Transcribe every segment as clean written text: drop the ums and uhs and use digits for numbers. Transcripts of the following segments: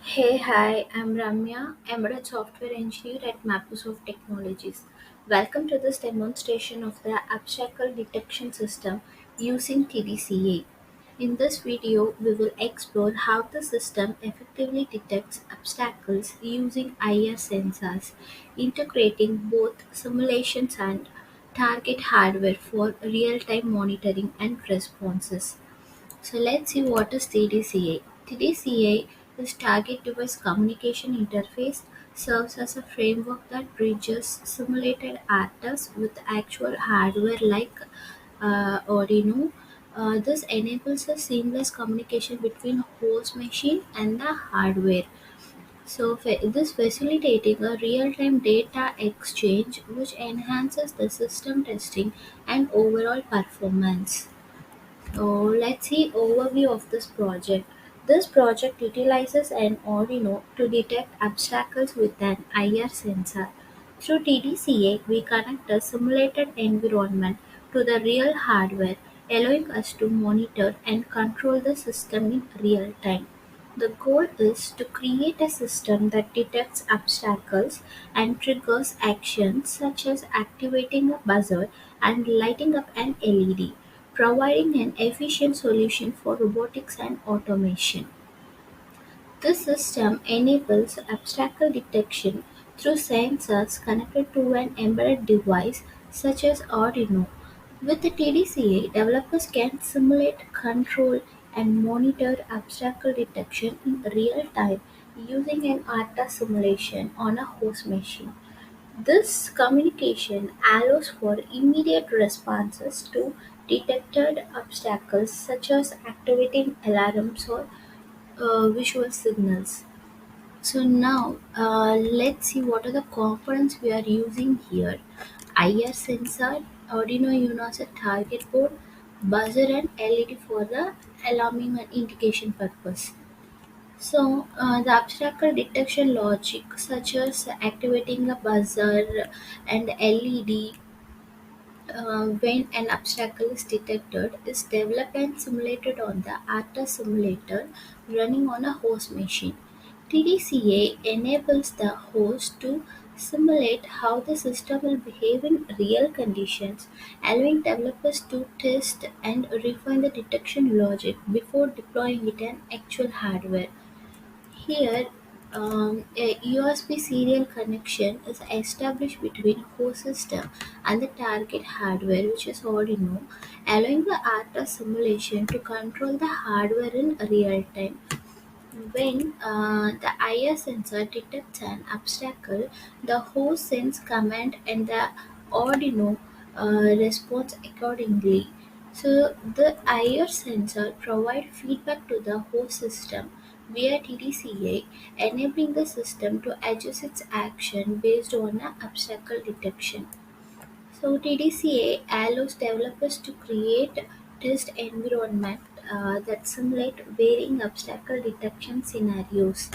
Hey, hi, I'm Ramya, embedded software engineer at Microsoft Technologies. Welcome to this demonstration of the obstacle detection system using TDCA. In this video, we will explore how the system effectively detects obstacles using IR sensors, integrating both simulations and target hardware for real-time monitoring and responses. So let's see what is TDCA. TDCA is Target Device Communication Interface, serves as a framework that bridges simulated RTOS with actual hardware like Arduino. This enables a seamless communication between host machine and the hardware. So this facilitating a real-time data exchange which enhances the system testing and overall performance. So let's see overview of this project. This project utilizes an Arduino to detect obstacles with an IR sensor. Through TDCA, we connect a simulated environment to the real hardware, allowing us to monitor and control the system in real time. The goal is to create a system that detects obstacles and triggers actions such as activating a buzzer and lighting up an LED, providing an efficient solution for robotics and automation. This system enables obstacle detection through sensors connected to an embedded device such as Arduino. With the TDCA, developers can simulate, control, and monitor obstacle detection in real time using an ARTA simulation on a host machine. This communication allows for immediate responses to detected obstacles such as activating alarms or visual signals. So now let's see what are the components we are using here. IR sensor, Arduino Uno as a target board, buzzer and LED for the alarming and indication purpose. So the obstacle detection logic such as activating a buzzer and LED when an obstacle is detected is developed and simulated on the ARTA simulator running on a host machine. TDCA enables the host to simulate how the system will behave in real conditions, allowing developers to test and refine the detection logic before deploying it in actual hardware. Here, a USB serial connection is established between host system and the target hardware, which is Arduino, allowing the RTOS simulation to control the hardware in real time. When the IR sensor detects an obstacle, the host sends command and the Arduino responds accordingly. So the IR sensor provides feedback to the host system via TDCA, enabling the system to adjust its action based on the obstacle detection. So TDCA allows developers to create test environment that simulate varying obstacle detection scenarios.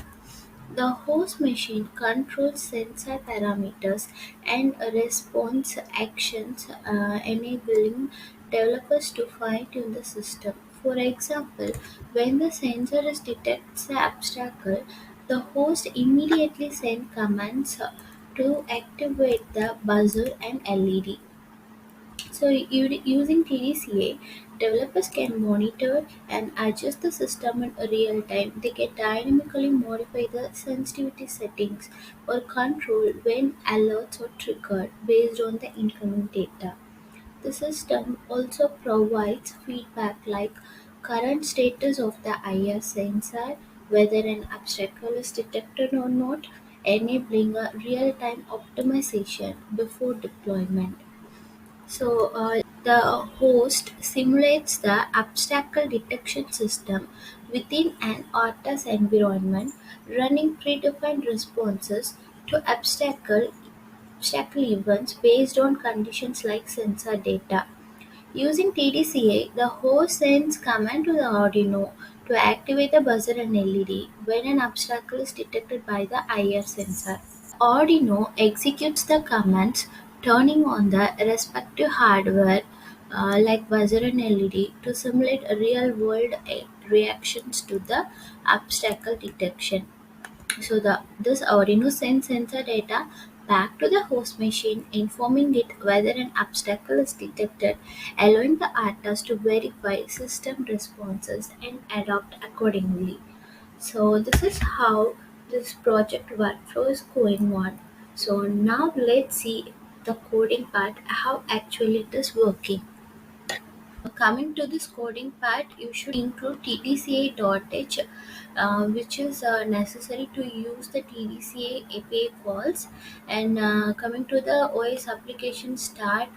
The host machine controls sensor parameters and response actions, enabling developers to fine-tune the system. For example, when the sensor detects the obstacle, the host immediately sends commands to activate the buzzer and LED. So using TDCA, developers can monitor and adjust the system in real time. They can dynamically modify the sensitivity settings or control when alerts are triggered based on the incoming data. The system also provides feedback like current status of the IR sensor, whether an obstacle is detected or not, enabling a real-time optimization before deployment. So the host simulates the obstacle detection system within an RTOS environment, running predefined responses to obstacle events based on conditions like sensor data. Using TDCA, the host sends command to the Arduino to activate the buzzer and LED when an obstacle is detected by the IR sensor. Arduino executes the commands, turning on the respective hardware like buzzer and LED to simulate real-world reactions to the obstacle detection. So this Arduino sends sensor data back to the host machine, informing it whether an obstacle is detected, allowing the RTOS to verify system responses and adapt accordingly. So this is how this project workflow is going on. So now let's see the coding part, how actually it is working. Coming to this coding part, you should include TDCA.h, which is necessary to use the TDCA API calls. And coming to the OS application start,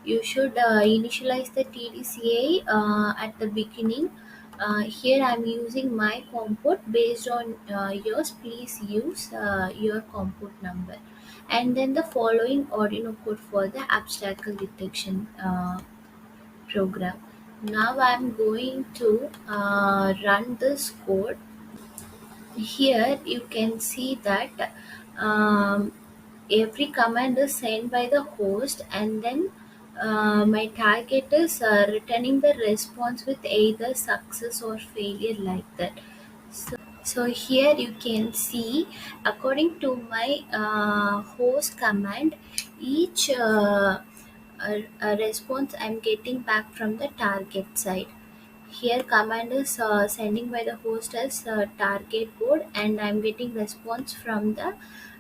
you should initialize the TDCA at the beginning. Here I'm using my comport. Based on yours, please use your comport number. And then the following Arduino code for the obstacle detection program. Now I'm going to run this code. Here you can see that every command is sent by the host, and then my target is returning the response with either success or failure, like that. So here you can see, according to my host command, each response I'm getting back from the target side. Here command is sending by the host as target board, and I'm getting response from the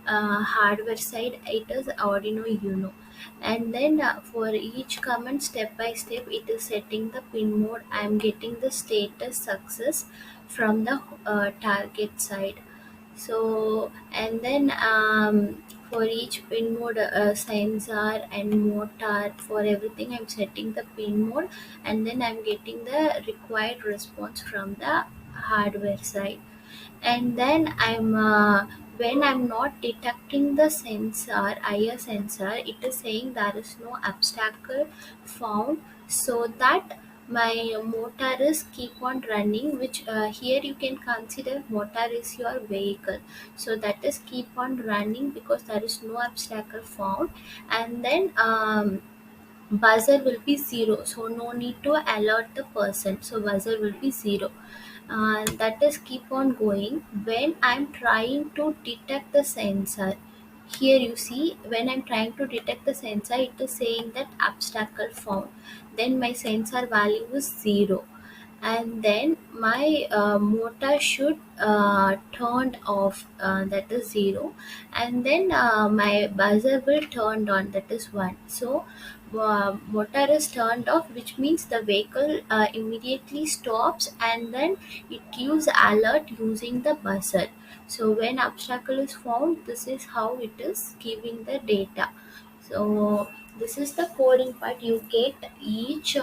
hardware side. It is Arduino Uno. And then for each command, step by step, it is setting the pin mode. I'm getting the status success from the target side. So and then for each pin mode, sensor and motor, for everything I'm setting the pin mode, and then I'm getting the required response from the hardware side. And then when I'm not detecting the sensor, IR sensor, it is saying there is no obstacle found, so that my motor is keep on running, which here you can consider motor is your vehicle. So that is keep on running because there is no obstacle found. And then buzzer will be zero, so no need to alert the person, so buzzer will be zero. That is keep on going when I'm trying to detect the sensor. Here you see, when I'm trying to detect the sensor, it is saying that obstacle found, then my sensor value is zero, and then my motor should turned off, that is zero, and then my buzzer will turned on, that is one. So motor is turned off, which means the vehicle immediately stops, and then it gives alert using the buzzer. So when obstacle is found, this is how it is giving the data. So this is the coding part. You get each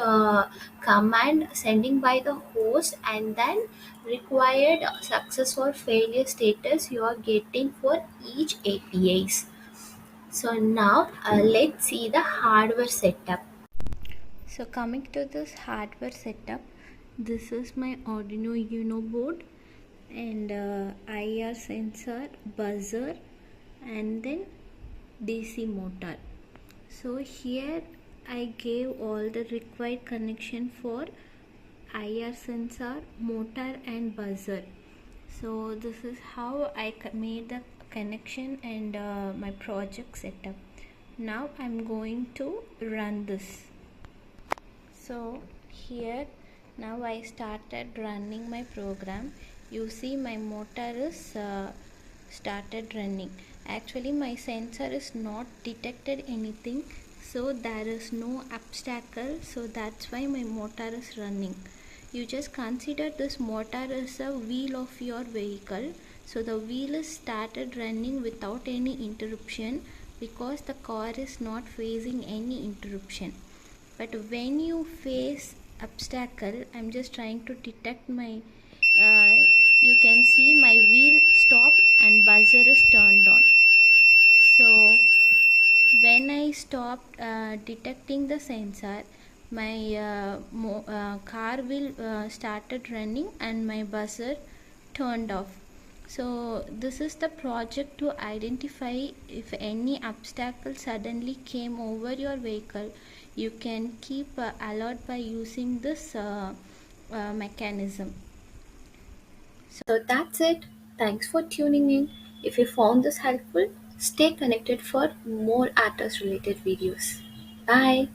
command sending by the host, and then required success or failure status you are getting for each APIs. So now let's see the hardware setup. So coming to this hardware setup, this is my Arduino Uno board, and IR sensor, buzzer, and then DC motor. So here I gave all the required connection for IR sensor, motor, and buzzer. So this is how I made the connection and my project setup. Now I'm going to run this. So here now I started running my program. You see my motor is started running. Actually my sensor is not detected anything, so there is no obstacle, so that's why my motor is running. You just consider this motor as a wheel of your vehicle, so the wheel is started running without any interruption because the car is not facing any interruption. But when you face obstacle, I'm just trying to detect my you can see my wheel stopped and buzzer is turned on. So when I stopped detecting the sensor, my car will started running and my buzzer turned off. So this is the project to identify if any obstacle suddenly came over your vehicle. You can keep alert by using this mechanism. So that's it. Thanks for tuning in. If you found this helpful, stay connected for more artist related videos. Bye.